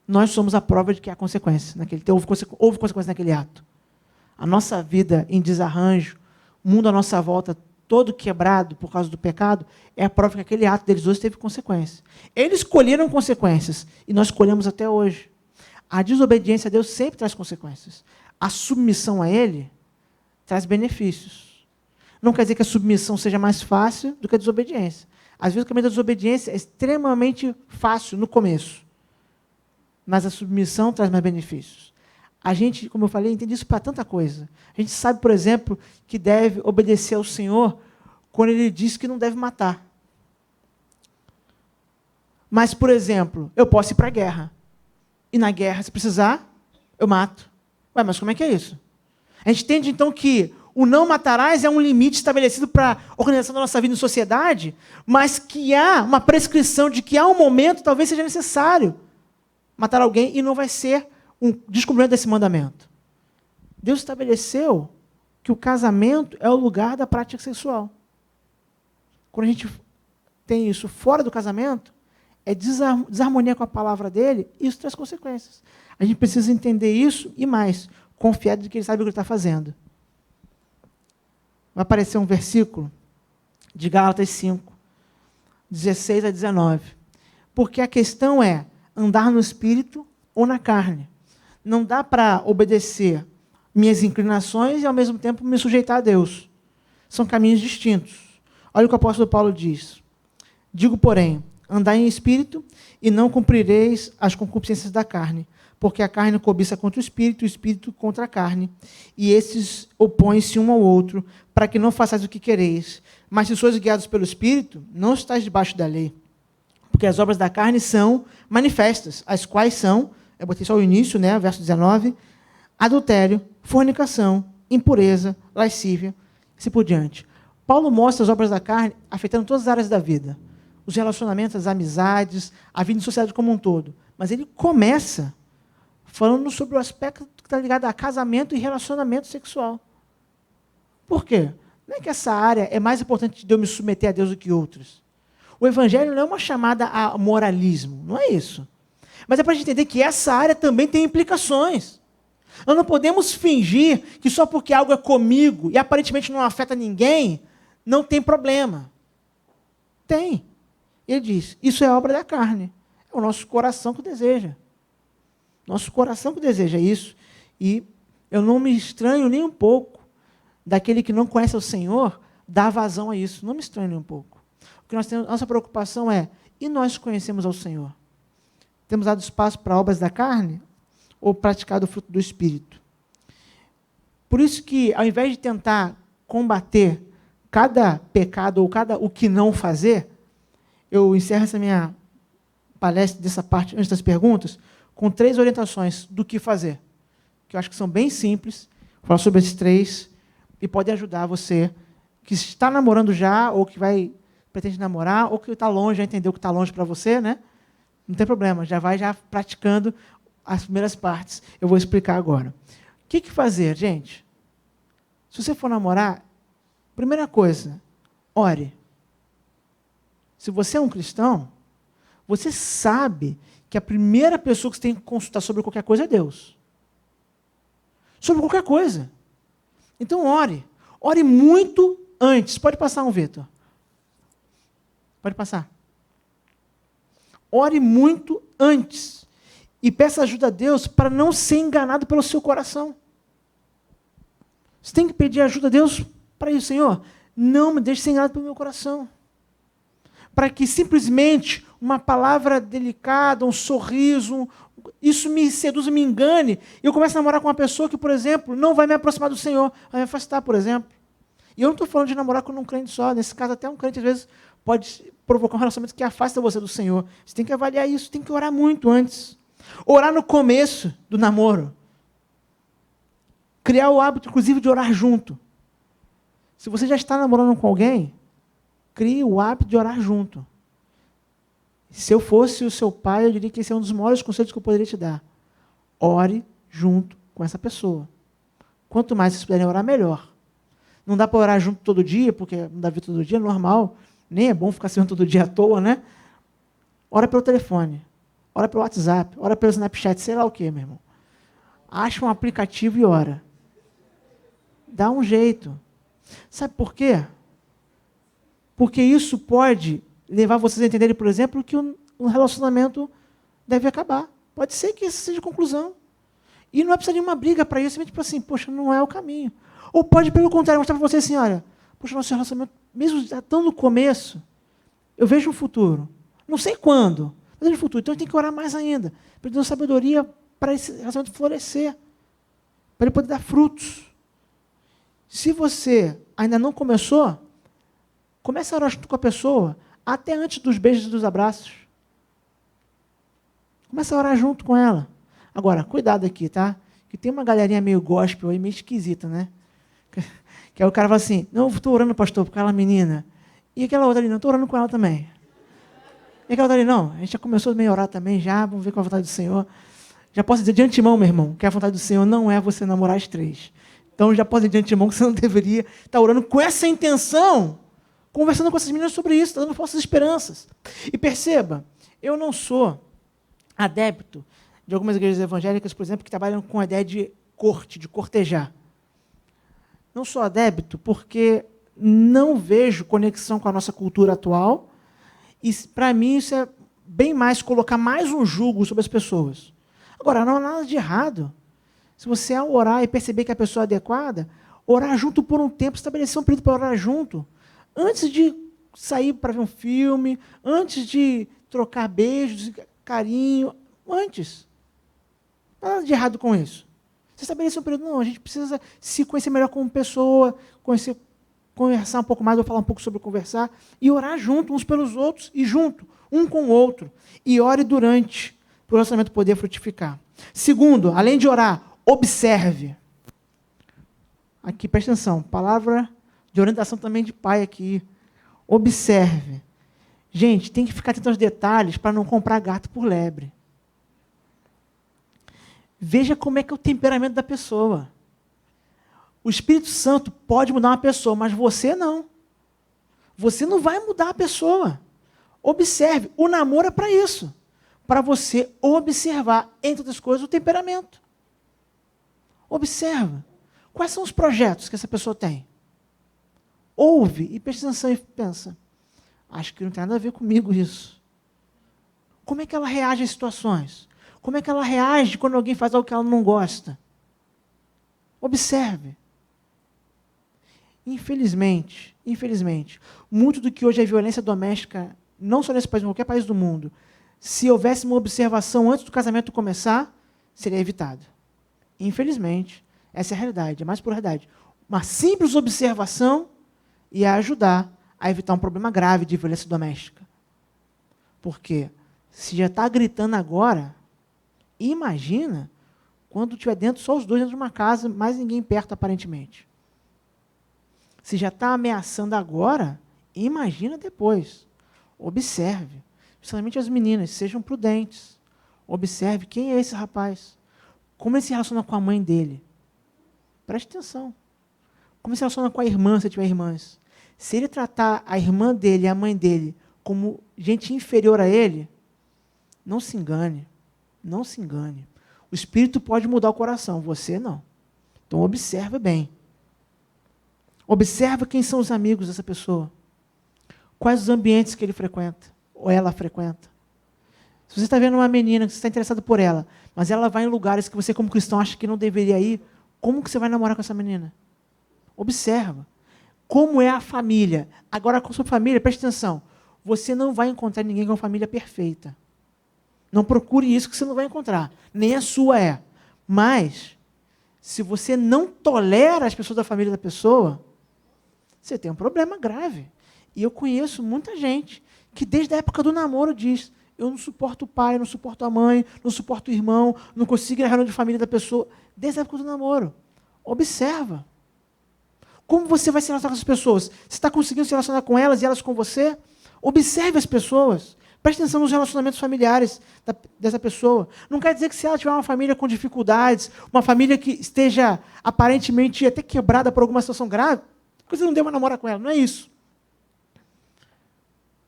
A: Nós somos a prova de que há consequência. Houve consequência naquele ato. A nossa vida em desarranjo, o mundo à nossa volta todo quebrado por causa do pecado, é a prova que aquele ato deles hoje teve consequência. Eles escolheram consequências e nós escolhemos até hoje. A desobediência a Deus sempre traz consequências. A submissão a Ele traz benefícios. Não quer dizer que a submissão seja mais fácil do que a desobediência. Às vezes o caminho da desobediência é extremamente fácil no começo, mas a submissão traz mais benefícios. A gente, como eu falei, entende isso para tanta coisa. A gente sabe, por exemplo, que deve obedecer ao Senhor quando Ele diz que não deve matar. Mas, por exemplo, eu posso ir para a guerra. E na guerra, se precisar, eu mato. Ué, mas como é que é isso? A gente entende, então, que o não matarás é um limite estabelecido para a organização da nossa vida em sociedade, mas que há uma prescrição de que há um momento, talvez seja necessário matar alguém e não vai ser um descumprimento desse mandamento. Deus estabeleceu que o casamento é o lugar da prática sexual. Quando a gente tem isso fora do casamento, é desarmonia com a palavra dele, e isso traz consequências. A gente precisa entender isso e mais, confiar de que ele sabe o que ele está fazendo. Vai aparecer um versículo de Gálatas 5, 16 a 19. Porque a questão é andar no espírito ou na carne. Não dá para obedecer minhas inclinações e, ao mesmo tempo, me sujeitar a Deus. São caminhos distintos. Olha o que o apóstolo Paulo diz. Digo, porém, andai em espírito e não cumprireis as concupiscências da carne, porque a carne cobiça contra o espírito contra a carne, e esses opõem-se um ao outro, para que não façais o que quereis. Mas se sois guiados pelo espírito, não estáis debaixo da lei. Porque as obras da carne são manifestas, as quais são, eu botei só o início, né, verso 19, adultério, fornicação, impureza, lascívia, assim por diante. Paulo mostra as obras da carne afetando todas as áreas da vida. Os relacionamentos, as amizades, a vida em sociedade como um todo. Mas ele começa falando sobre o aspecto que está ligado a casamento e relacionamento sexual. Por quê? Não é que essa área é mais importante de eu me submeter a Deus do que outras. O evangelho não é uma chamada a moralismo, não é isso. Mas é para a gente entender que essa área também tem implicações. Nós não podemos fingir que só porque algo é comigo e aparentemente não afeta ninguém, não tem problema. Tem. Ele diz, isso é obra da carne. É o nosso coração que deseja. Nosso coração que deseja isso. E eu não me estranho nem um pouco daquele que não conhece o Senhor dar vazão a isso. Não me estranho nem um pouco. O que nós temos, nossa preocupação é, e nós conhecemos ao Senhor? Temos dado espaço para obras da carne ou praticado o fruto do Espírito? Por isso que, ao invés de tentar combater cada pecado ou o que não fazer, eu encerro essa minha palestra dessa parte, antes das perguntas, com 3 orientações do que fazer, que eu acho que são bem simples. Vou falar sobre esses 3 e podem ajudar você que está namorando já, ou que pretende namorar, ou que está longe, já entendeu que está longe para você, né? Não tem problema, já vai praticando as primeiras partes. Eu vou explicar agora. O que fazer, gente? Se você for namorar, primeira coisa, ore. Se você é um cristão, você sabe que a primeira pessoa que você tem que consultar sobre qualquer coisa é Deus. Sobre qualquer coisa. Então ore. Ore muito antes. Pode passar um, Vitor. Pode passar. Ore muito antes. E peça ajuda a Deus para não ser enganado pelo seu coração. Você tem que pedir ajuda a Deus para isso. Senhor, não me deixe ser enganado pelo meu coração. Para que simplesmente uma palavra delicada, um sorriso, isso me seduza, me engane, e eu começo a namorar com uma pessoa que, por exemplo, não vai me aproximar do Senhor, vai me afastar, por exemplo. E eu não estou falando de namorar com um crente só. Nesse caso, até um crente, às vezes, pode provocar um relacionamento que afasta você do Senhor. Você tem que avaliar isso, tem que orar muito antes. Orar no começo do namoro. Criar o hábito, inclusive, de orar junto. Se você já está namorando com alguém, crie o hábito de orar junto. Se eu fosse o seu pai, eu diria que esse é um dos maiores conselhos que eu poderia te dar. Ore junto com essa pessoa. Quanto mais vocês puderem orar, melhor. Não dá para orar junto todo dia, porque não dá para ver todo dia, é normal. Nem é bom ficar se vendo todo dia à toa, né? Ora pelo telefone, ora pelo WhatsApp, ora pelo Snapchat, sei lá o que, meu irmão. Acha um aplicativo e ora. Dá um jeito. Sabe por quê? Porque isso pode levar vocês a entenderem, por exemplo, que um relacionamento deve acabar. Pode ser que essa seja a conclusão. E não é preciso de uma briga para isso, simplesmente tipo assim, poxa, não é o caminho. Ou pode, pelo contrário, mostrar para você assim, olha, poxa, nosso relacionamento, mesmo já tão no começo, eu vejo um futuro. Não sei quando, mas eu vejo um futuro. Então a gente tem que orar mais ainda, pedindo sabedoria para esse relacionamento florescer, para ele poder dar frutos. Se você ainda não começou, comece a orar junto com a pessoa, até antes dos beijos e dos abraços. Comece a orar junto com ela. Agora, cuidado aqui, tá? Que tem uma galerinha meio gospel aí, meio esquisita, né? Que aí o cara fala assim, não, eu estou orando, pastor, por aquela menina. E aquela outra ali, não, estou orando com ela também. E aquela outra ali, não, a gente já começou a meio orar também, já, vamos ver qual é a vontade do Senhor. Já posso dizer de antemão, meu irmão, que a vontade do Senhor não é você namorar as 3. Então, já posso dizer de antemão que você não deveria estar orando com essa intenção, conversando com essas meninas sobre isso, dando falsas esperanças. E perceba, eu não sou adepto de algumas igrejas evangélicas, por exemplo, que trabalham com a ideia de corte, de cortejar. Não sou adepto porque não vejo conexão com a nossa cultura atual e, para mim, isso é bem mais colocar mais um jugo sobre as pessoas. Agora, não há nada de errado. Se você, ao orar e perceber que a pessoa é adequada, orar junto por um tempo, estabelecer um período para orar junto, antes de sair para ver um filme, antes de trocar beijos, carinho, antes. Não há nada de errado com isso. Você estabelece um período, não, a gente precisa se conhecer melhor como pessoa, conversar um pouco mais, vou falar um pouco sobre conversar, e orar junto, uns pelos outros, e junto, um com o outro. E ore durante, para o relacionamento poder frutificar. Segundo, além de orar, observe. Aqui, presta atenção, palavra de orientação também de pai aqui. Observe. Gente, tem que ficar atento aos detalhes para não comprar gato por lebre. Veja como é que é o temperamento da pessoa. O Espírito Santo pode mudar uma pessoa, mas você não. Você não vai mudar a pessoa. Observe. O namoro é para isso. Para você observar, entre outras coisas, o temperamento. Observa. Quais são os projetos que essa pessoa tem? Ouve e presta atenção e pensa. Acho que não tem nada a ver comigo isso. Como é que ela reage às situações? Como é que ela reage quando alguém faz algo que ela não gosta? Observe. Infelizmente, muito do que hoje é violência doméstica, não só nesse país, mas em qualquer país do mundo, se houvesse uma observação antes do casamento começar, seria evitado. Infelizmente, essa é a realidade, é mais por realidade. Uma simples observação ia ajudar a evitar um problema grave de violência doméstica. Porque se já está gritando agora, imagina quando estiver dentro, só os dois dentro de uma casa, mais ninguém perto, aparentemente. Se já está ameaçando agora, imagina depois. Observe. Principalmente as meninas, sejam prudentes. Observe quem é esse rapaz. Como ele se relaciona com a mãe dele. Preste atenção. Como ele se relaciona com a irmã, se tiver irmãs. Se ele tratar a irmã dele e a mãe dele como gente inferior a ele, não se engane. Não se engane. O espírito pode mudar o coração, você não. Então observe bem. Observe quem são os amigos dessa pessoa. Quais os ambientes que ele frequenta, ou ela frequenta. Se você está vendo uma menina que você está interessado por ela, mas ela vai em lugares que você, como cristão, acha que não deveria ir, como que você vai namorar com essa menina? Observa. Como é a família? Agora, com a sua família, preste atenção. Você não vai encontrar ninguém com uma família perfeita. Não procure isso que você não vai encontrar. Nem a sua é. Mas, se você não tolera as pessoas da família da pessoa, você tem um problema grave. E eu conheço muita gente que desde a época do namoro diz: eu não suporto o pai, não suporto a mãe, não suporto o irmão, não consigo ir à reunião de família da pessoa. Desde a época do namoro. Observa. Como você vai se relacionar com as pessoas? Você está conseguindo se relacionar com elas e elas com você? Observe as pessoas. Preste atenção nos relacionamentos familiares dessa pessoa. Não quer dizer que se ela tiver uma família com dificuldades, uma família que esteja aparentemente até quebrada por alguma situação grave, que você não deva namorar com ela. Não é isso.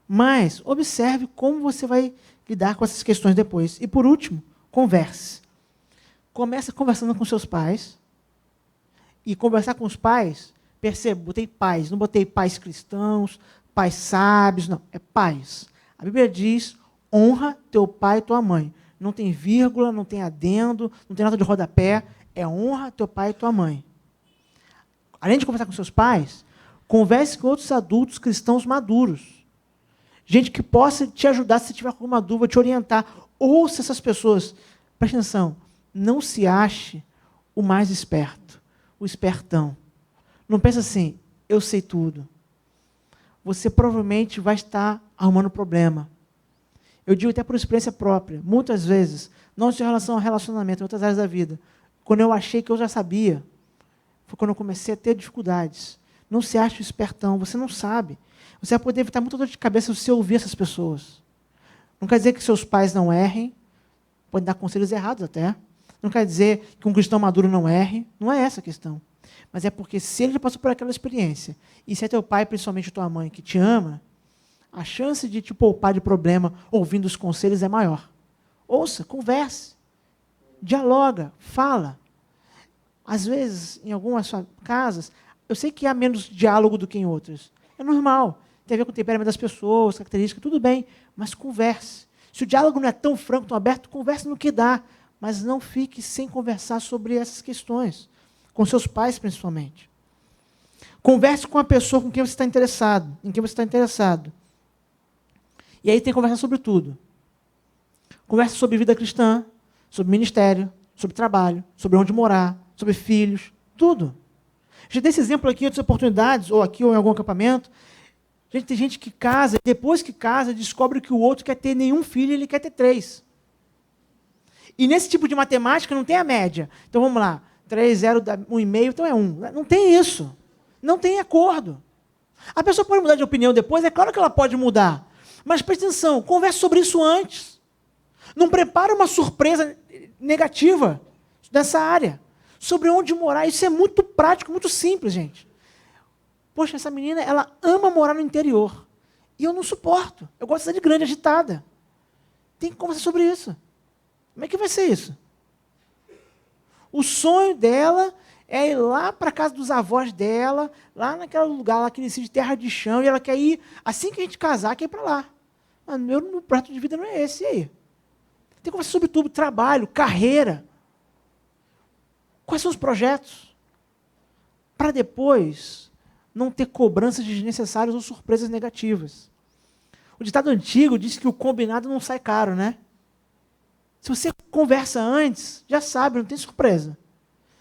A: Mas observe como você vai lidar com essas questões depois. E por último, converse. Comece conversando com seus pais. E conversar com os pais, perceba, botei pais, não botei pais cristãos, pais sábios, não, é pais. A Bíblia diz: honra teu pai e tua mãe. Não tem vírgula, não tem adendo, não tem nada de rodapé, é honra teu pai e tua mãe. Além de conversar com seus pais, converse com outros adultos cristãos maduros. Gente que possa te ajudar se tiver alguma dúvida, te orientar. Ouça essas pessoas. Preste atenção. Não se ache o mais esperto, o espertão. Não pense assim: eu sei tudo. Você provavelmente vai estar arrumando problema. Eu digo até por experiência própria. Muitas vezes, não só em relação ao relacionamento, em outras áreas da vida, quando eu achei que eu já sabia, foi quando eu comecei a ter dificuldades. Não se ache o espertão, você não sabe. Você vai poder evitar muita dor de cabeça se você ouvir essas pessoas. Não quer dizer que seus pais não errem, podem dar conselhos errados até. Não quer dizer que um cristão maduro não erre, não é essa a questão. Mas é porque se ele já passou por aquela experiência, e se é teu pai, principalmente tua mãe, que te ama, a chance de te poupar de problema ouvindo os conselhos é maior. Ouça, converse, dialoga, fala. Às vezes, em algumas casas, eu sei que há menos diálogo do que em outras. É normal. Tem a ver com o temperamento das pessoas, características, tudo bem, mas converse. Se o diálogo não é tão franco, tão aberto, converse no que dá, mas não fique sem conversar sobre essas questões, com seus pais principalmente. Converse com a pessoa com quem você está interessado, em quem você está interessado. E aí tem que conversar sobre tudo. Converse sobre vida cristã, sobre ministério, sobre trabalho, sobre onde morar, sobre filhos, tudo. Já dei esse exemplo aqui em outras oportunidades, ou aqui ou em algum acampamento. Gente, tem gente que casa, e depois que casa, descobre que o outro quer ter nenhum filho e ele quer ter 3. E nesse tipo de matemática não tem a média. Então vamos lá, 3, 0, 1,5, então é 1. Não tem isso. Não tem acordo. A pessoa pode mudar de opinião depois, é claro que ela pode mudar. Mas preste atenção, converse sobre isso antes. Não prepare uma surpresa negativa nessa área. Sobre onde morar, isso é muito prático, muito simples, gente. Poxa, essa menina, ela ama morar no interior. E eu não suporto. Eu gosto de cidade grande, agitada. Tem que conversar sobre isso. Como é que vai ser isso? O sonho dela é ir lá para a casa dos avós dela, lá naquele lugar, lá que eles de terra de chão, e ela quer ir, assim que a gente casar, quer ir para lá. Mas meu prato de vida não é esse, e aí? Tem que conversar sobre tudo, trabalho, carreira. Quais são os projetos? Para depois não ter cobranças desnecessárias ou surpresas negativas. O ditado antigo diz que o combinado não sai caro, né? Se você conversa antes, já sabe, não tem surpresa.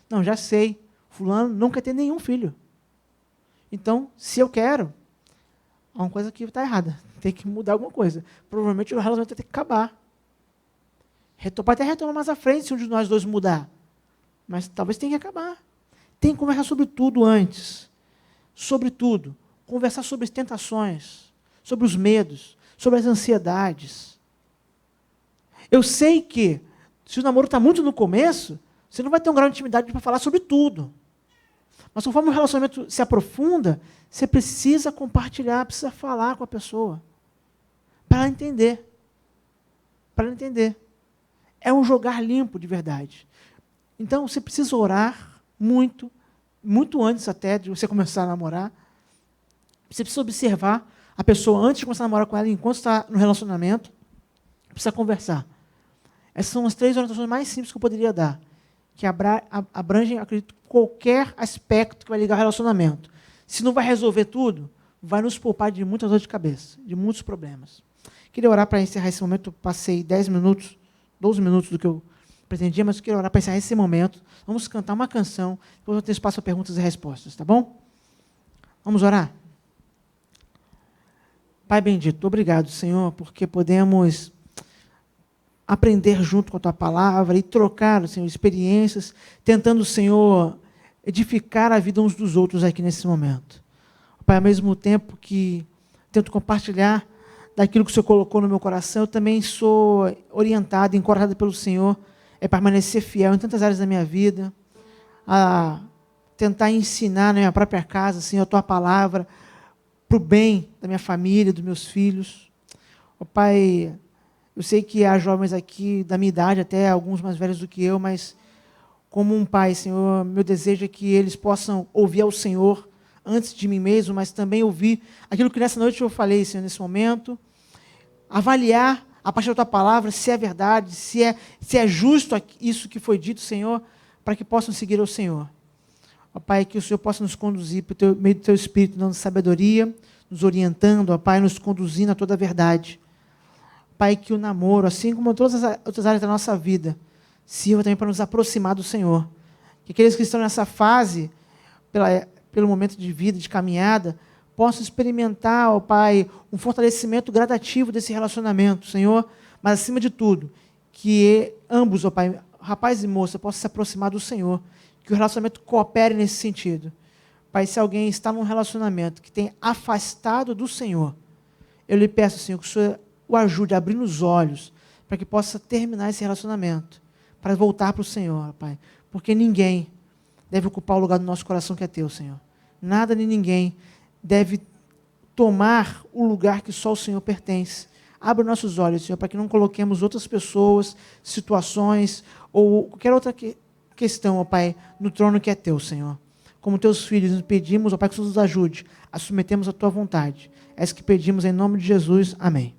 A: Não, já sei, fulano não quer ter nenhum filho. Então, se eu quero, há uma coisa que está errada. Tem que mudar alguma coisa. Provavelmente o relacionamento vai ter que acabar. Pode até retomar mais à frente se um de nós dois mudar. Mas talvez tenha que acabar. Tem que conversar sobre tudo antes. Sobre tudo. Conversar sobre as tentações, sobre os medos, sobre as ansiedades. Eu sei que, se o namoro está muito no começo, você não vai ter um grau de intimidade para falar sobre tudo. Mas conforme o relacionamento se aprofunda, você precisa compartilhar, precisa falar com a pessoa. Para ela entender. Para ela entender. É um jogar limpo de verdade. Então, você precisa orar muito, muito antes até de você começar a namorar. Você precisa observar a pessoa antes de começar a namorar com ela, enquanto está no relacionamento. Precisa conversar. Essas são as 3 orientações mais simples que eu poderia dar, que abrangem, acredito, qualquer aspecto que vai ligar ao relacionamento. Se não vai resolver tudo, vai nos poupar de muitas dores de cabeça, de muitos problemas. Queria orar para encerrar esse momento. Eu passei 10 minutos, 12 minutos do que eu pretendia, mas eu queria orar para encerrar esse momento. Vamos cantar uma canção, depois eu vou ter espaço para perguntas e respostas, tá bom? Vamos orar? Pai bendito, obrigado, Senhor, porque podemos aprender junto com a Tua Palavra e trocar, Senhor, experiências, tentando, Senhor, edificar a vida uns dos outros aqui nesse momento. Pai, ao mesmo tempo que tento compartilhar daquilo que o Senhor colocou no meu coração, eu também sou orientado, encorajado pelo Senhor, a permanecer fiel em tantas áreas da minha vida, a tentar ensinar na minha própria casa, Senhor, a Tua Palavra, para o bem da minha família, dos meus filhos. Ó Pai, eu sei que há jovens aqui da minha idade, até alguns mais velhos do que eu, mas como um pai, Senhor, meu desejo é que eles possam ouvir ao Senhor antes de mim mesmo, mas também ouvir aquilo que nessa noite eu falei, Senhor, nesse momento, avaliar a partir da Tua Palavra se é verdade, se é justo isso que foi dito, Senhor, para que possam seguir ao Senhor. Ó Pai, que o Senhor possa nos conduzir por meio do Teu Espírito, dando sabedoria, nos orientando, ó Pai, nos conduzindo a toda a verdade. Pai, que o namoro, assim como todas as outras áreas da nossa vida, sirva também para nos aproximar do Senhor. Que aqueles que estão nessa fase, pelo momento de vida, de caminhada, possam experimentar, ó Pai, um fortalecimento gradativo desse relacionamento, Senhor, mas acima de tudo, que ambos, ó Pai, rapaz e moça, possam se aproximar do Senhor, que o relacionamento coopere nesse sentido. Pai, se alguém está num relacionamento que tem afastado do Senhor, eu lhe peço, Senhor, que o Senhor o ajude a abrir os olhos para que possa terminar esse relacionamento, para voltar para o Senhor, Pai. Porque ninguém deve ocupar o lugar do nosso coração que é Teu, Senhor. Nada nem ninguém deve tomar o lugar que só o Senhor pertence. Abra nossos olhos, Senhor, para que não coloquemos outras pessoas, situações ou qualquer outra questão, ó Pai, no trono que é Teu, Senhor. Como Teus filhos, nos pedimos, ó Pai, que o Senhor nos ajude a submetermos a Tua vontade. É isso que pedimos em nome de Jesus. Amém.